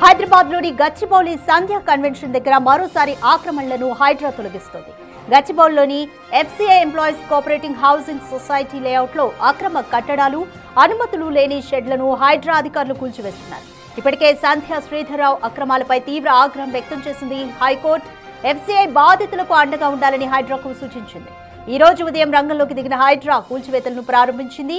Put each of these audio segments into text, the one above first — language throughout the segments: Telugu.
హైదరాబాద్లోని గచ్చిబౌలి సంధ్య కన్వెన్షన్ దగ్గర మరోసారి ఆక్రమణలను హైడ్రా తొలగిస్తోంది. గచ్చిబౌలిలోని FCI employees cooperating housing society లేఅవుట్లో అక్రమ కట్టడాలు, అనుమతులు లేని షెడ్లను హైడ్రా అధికారులు కూల్చివేస్తున్నారు. ఇప్పటికే సంధ్య శ్రీధర్రావు అక్రమాలపై తీవ్ర ఆగ్రహం వ్యక్తం చేసింది హైకోర్టు. ఎఫ్సీఐ బాధితులకు అండగా ఉండాలని హైడ్రాకు సూచించింది. ఈ రోజు ఉదయం రంగంలోకి దిగిన హైడ్రా కూల్చివేతలను ప్రారంభించింది.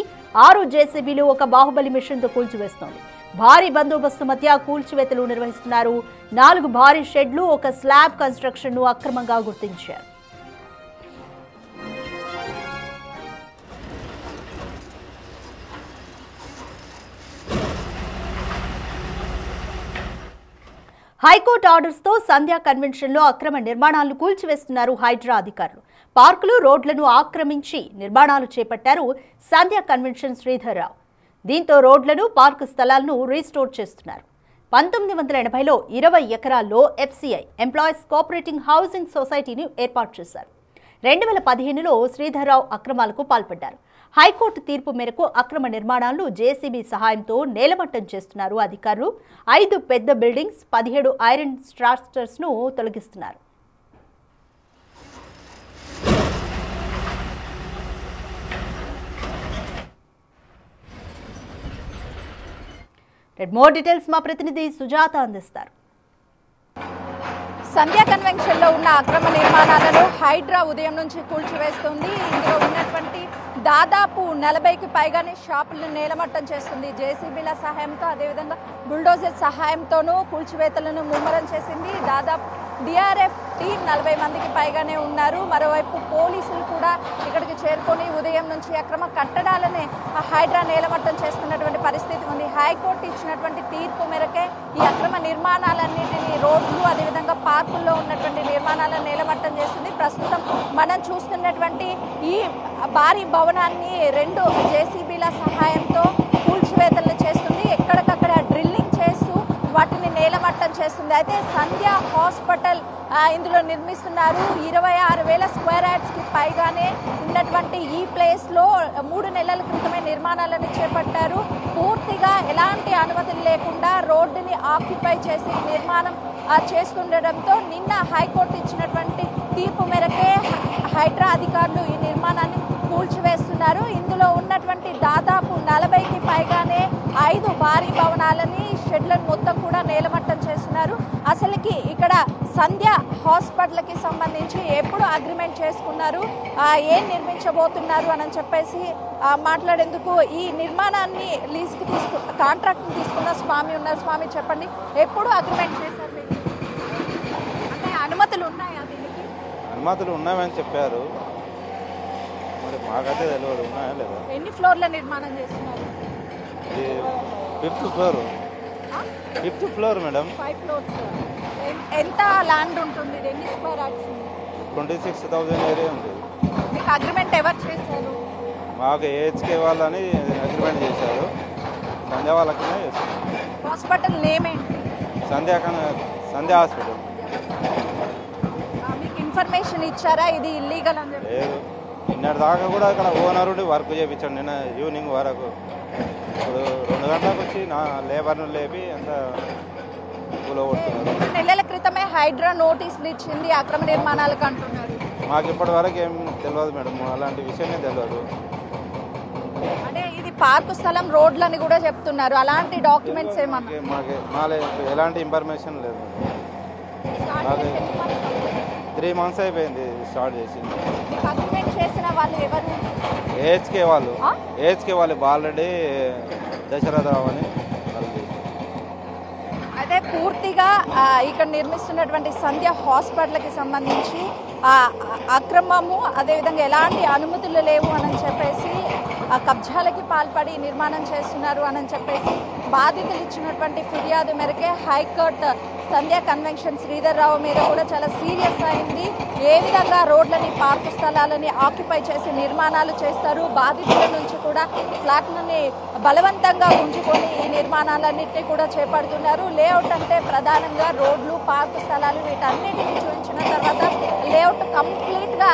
6 జేసీబీలు, ఒక బాహుబలి మిషన్తో కూల్చివేస్తోంది. భారీ బందోబస్తు మధ్య కూల్చివేతలు నిర్వహిస్తున్నారు. 4 భారీ షెడ్లు, ఒక స్లాబ్ కన్స్ట్రక్షన్ ను అక్రమంగా గుర్తించారు. హైకోర్టు ఆర్డర్స్ తో సంధ్యా కన్వెన్షన్ లో అక్రమ నిర్మాణాలను కూల్చివేస్తున్నారు హైడ్రా అధికారులు. పార్కులు, రోడ్లను ఆక్రమించి నిర్మాణాలు చేపట్టారు సంధ్యా కన్వెన్షన్ శ్రీధర్రావు. దీంతో రోడ్లను, పార్కు స్థలాలను రీస్టోర్ చేస్తున్నారు. 1980లో 20 ఎకరాల్లో ఎఫ్సీఐ ఎంప్లాయీస్ కోఆపరేటింగ్ హౌసింగ్ సొసైటీని ఏర్పాటు చేశారు. 2015లో శ్రీధర్రావు అక్రమాలకు పాల్పడ్డారు. హైకోర్టు తీర్పు మేరకు అక్రమ నిర్మాణాలను జేసీబీ సహాయంతో నేలమట్టం చేస్తున్నారు అధికారులు. 5 పెద్ద బిల్డింగ్స్, 17 ఐరన్ స్ట్రక్చర్స్ ను తొలగిస్తున్నారు. మోర్ డీటెయిల్స్ మా ప్రతినిధి సుజాత అందిస్తారు. సంధ్యా కన్వెన్షన్ లో ఉన్న అక్రమ నిర్మాణాలను హైడ్రా ఉదయం నుంచి కూల్చివేస్తుంది. ఇందులో ఉన్నటువంటి దాదాపు 40కి పైగానే షాపులను నేలమట్టం చేస్తుంది. జేసీబీల సహాయంతో, అదేవిధంగా బుల్డోజర్ సహాయంతోనూ కూల్చివేతలను ముమ్మరం చేసింది. దాదాపు డిఆర్ఎఫ్ టీం 40 మందికి పైగానే ఉన్నారు. మరోవైపు పోలీసులు కూడా ఇక్కడికి చేరుకొని ఉదయం నుంచి అక్రమ కట్టడాలనే హైడ్రా నేలమట్టం చేస్తున్నటువంటి పరిస్థితి ఉంది. హైకోర్టు ఇచ్చినటువంటి తీర్పు మేరకే ఈ అక్రమ నిర్మాణాలన్నింటినీ, రోడ్లు, అదేవిధంగా పార్కుల్లో ఉన్నటువంటి నిర్మాణాలను నేలమట్టం చేస్తుంది. ప్రస్తుతం మనం చూస్తున్నటువంటి ఈ భారీ భవనాన్ని 2 జేసీబీల సహాయంతో కూల్చివేతలు చేస్తుంది. ఎక్కడికక్కడ డ్రిల్లింగ్ చేస్తూ వాటిని నేలమట్టం చేస్తుంది. అయితే సంధ్యా హాస్పిటల్ ఇందులో నిర్మిస్తున్నారు. 26,000 స్క్వేర్ యార్డ్స్కి పైగానే ఉన్నటువంటి ఈ ప్లేస్లో 3 నెలల క్రితమే నిర్మాణాలను చేపట్టారు. పూర్తిగా ఎలాంటి అనుమతులు లేకుండా రోడ్డుని ఆక్యుపై చేసి నిర్మాణం చేస్తుండటంతో నిన్న హైకోర్టు ఇచ్చినటువంటి తీర్పు మేరకే హైడ్రా అధికారులు ఈ నిర్మాణాన్ని కూల్చివేస్తున్నారు. ఇందులో ఉన్నటువంటి దాదాపు 40కి పైగానే 5 భారీ భవనాలని, షెడ్లను మొత్తం కూడా నేలమట్టం చేస్తున్నారు. అసలుకి ఇక్కడ సంధ్యా హాస్పిటల్కి సంబంధించి ఎప్పుడు అగ్రిమెంట్ చేసుకున్నారు, ఏం నిర్మించబోతున్నారు అని చెప్పేసి మాట్లాడేందుకు ఈ నిర్మాణాన్ని లీజ్కి కాంట్రాక్ట్ని తీసుకున్న స్వామి ఉన్నారు. స్వామి, చెప్పండి, ఎప్పుడు అగ్రిమెంట్ చేశారు? అంటే అనుమతులు ఉన్నాయా దీనికి? అనుమతులు ఉన్నాయని చెప్పారు, మరి మాకైతే తెలియదు ఉన్నాయా లేదా. ఎన్ని ఫ్లోర్ల నిర్మాణం చేస్తున్నారు? ఇది 5th floor. 5th floor madam. 5 floors. ఎంత ల్యాండ్ ఉంటుంది? ఎన్ని స్క్వేర్ యార్డ్స్? 26,000 ఏరియా ఉంది. మీకు అగ్రిమెంట్ ఎవరు చేశారు? మాకు ఏహెచ్కే వాళ్ళని అగ్రిమెంట్ చేశారు. సంధ్యా వాళ్ళకనే చేశారు. హాస్పిటల్ నేమ్ ఏంటి? సంధ్యా హాస్పిటల్. మీకు ఇన్ఫర్మేషన్ ఇచ్చారా ఇది ఇల్లీగల్ అని చెప్పి? లేదు, నిన్నటి దాకా కూడా ఇక్కడ ఓనరుడి వర్క్ చేయించాడు. నిన్న ఈవినింగ్ వరకు. ఇప్పుడు 2 గంటలకు వచ్చి నా లేబర్ను లేపి అంత కూలో కొడుతున్నారు. 3 నెలల క్రితమే హైడ్రా నోటీసులు ఇచ్చింది అక్రమ నిర్మాణాలకు అంటున్నారు. మాకు ఇప్పటి వరకు ఏం తెలియదు మేడం, అలాంటి విషయమే తెలియదు. అంటే ఇది పార్కు స్థలం, రోడ్లని కూడా చెప్తున్నారు. అలాంటి డాక్యుమెంట్స్ ఏమన్నా? మాకు ఎలాంటి ఇన్ఫర్మేషన్ లేదు. నాకు 3 మంత్స్ అయిపోయింది స్టార్ట్ చేసి. అగ్రిమెంట్ చేసిన వాళ్ళు ఎవరు? ఏహెచ్కే వాళ్ళు ఆల్రెడీ దశరథరావు అని. అయితే పూర్తిగా ఇక్కడ నిర్మిస్తున్నటువంటి సంధ్యా హాస్పిటల్కి సంబంధించి అక్రమము, అదేవిధంగా ఎలాంటి అనుమతులు లేవు అని చెప్పేసి కబ్జాలకి పాల్పడి నిర్మాణం చేస్తున్నారు అని చెప్పేసి బాధితులు ఇచ్చినటువంటి ఫిర్యాదు మేరకే హైకోర్టు సంధ్యా కన్వెన్షన్ శ్రీధర్రావు మీద కూడా చాలా సీరియస్ అయింది. ఏ విధంగా రోడ్లని, పార్కు స్థలాలని ఆక్యుపై చేసి నిర్మాణాలు చేస్తారు, బాధితుల నుంచి కూడా ఫ్లాట్లని బలవంతంగా ఉంచుకొని ఈ నిర్మాణాలన్నింటినీ కూడా చేపడుతున్నారు. లేఅవుట్ అంటే ప్రధానంగా రోడ్లు, పార్కు స్థలాలు వీటన్నిటిని చూపించిన తర్వాత లేఅవుట్ కంప్లీట్గా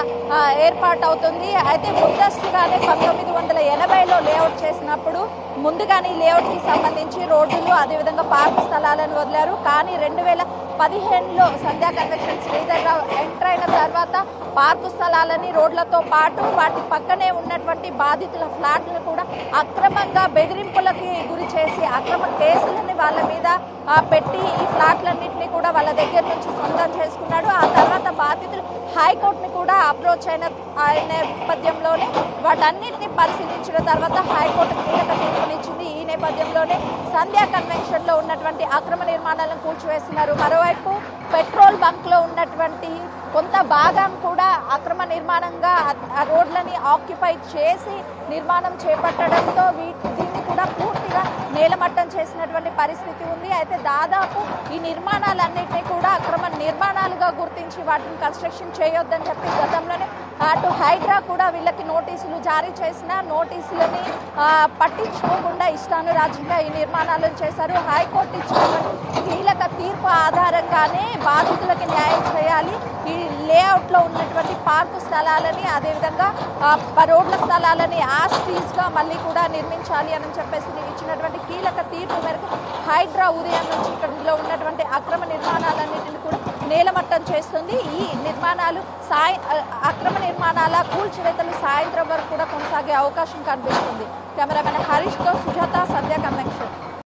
ఏర్పాటు అవుతుంది. అయితే ముందస్తుగానే 1980లో లేఅవుట్ చేసినప్పుడు ముందుగానే లేఅవుట్కి సంబంధించి రోడ్డులు అదేవిధంగా పార్క్ స్థలాలను వదిలారు. కానీ 2015లో సంధ్యా కన్వెన్షన్ శ్రీధర్రావు ఎంటర్ అయిన తర్వాత పార్కు స్థలాలని రోడ్లతో పాటు వాటి పక్కనే ఉన్నటువంటి బాధితుల ఫ్లాట్లను కూడా అక్రమంగా బెదిరింపులకి గురి చేసి అక్రమ కేసులని వాళ్ళ మీద పెట్టి ఈ ఫ్లాట్లన్నింటినీ కూడా వాళ్ళ దగ్గర నుంచి సొంతం చేసుకున్నాడు. ఆ తర్వాత బాధితులు హైకోర్టుని కూడా అప్రోచ్ అయిన నేపథ్యంలోనే వాటన్నిటిని పరిశీలించిన తర్వాత హైకోర్టు కీలక తీర్పునిచ్చింది. ఈ నేపథ్యంలోనే సంధ్యా కన్వెన్షన్లో ఉన్నటువంటి అక్రమ నిర్మాణాలను కూల్చివేస్తున్నారు. మరోవైపు పెట్రోల్ బంక్లో ఉన్నటువంటి కొంత భాగం కూడా అక్రమ నిర్మాణంగా ఆ రోడ్లని ఆక్యుపై చేసి నిర్మాణం చేపట్టడంతో దీన్ని కూడా పూర్తిగా నేలమట్టం చేసినటువంటి పరిస్థితి ఉంది. అయితే దాదాపు ఈ నిర్మాణాలన్నింటినీ కూడా అక్రమ నిర్మాణాలుగా గుర్తించి వాటిని కన్స్ట్రక్షన్ చేయొద్దని చెప్పి గతంలోనే అటు హైడ్రా కూడా వీళ్ళకి నోటీసులు జారీ చేసిన నోటీసులని పట్టించుకోకుండా ఇష్టానురాజ్యంగా ఈ నిర్మాణాలను చేశారు. హైకోర్టు ఇచ్చినటువంటి కీలక తీర్పు ఆధారంగానే బాధితులకి న్యాయం చేయాలి, ఈ లేఅవుట్లో ఉన్నటువంటి పార్కు స్థలాలని అదేవిధంగా రోడ్ల స్థలాలని యాస్టీస్గా మళ్ళీ కూడా నిర్మించాలి అని చెప్పేసి ఇచ్చినటువంటి కీలక తీర్పు మేరకు హైడ్రా ఉదయం నుంచి ఇక్కడ ఉన్నటువంటి అక్రమ నిర్మాణాలన్నింటినీ కూడా నేలమట్టం చేస్తుంది. ఈ నిర్మాణాలు అక్రమ నిర్మాణాల కూల్చివేతలు సాయంత్రం వరకు కూడా కొనసాగే అవకాశం కనిపిస్తుంది. కెమెరామెన్ హరీష్తో సుజాత, సంధ్యా కన్వెన్షన్.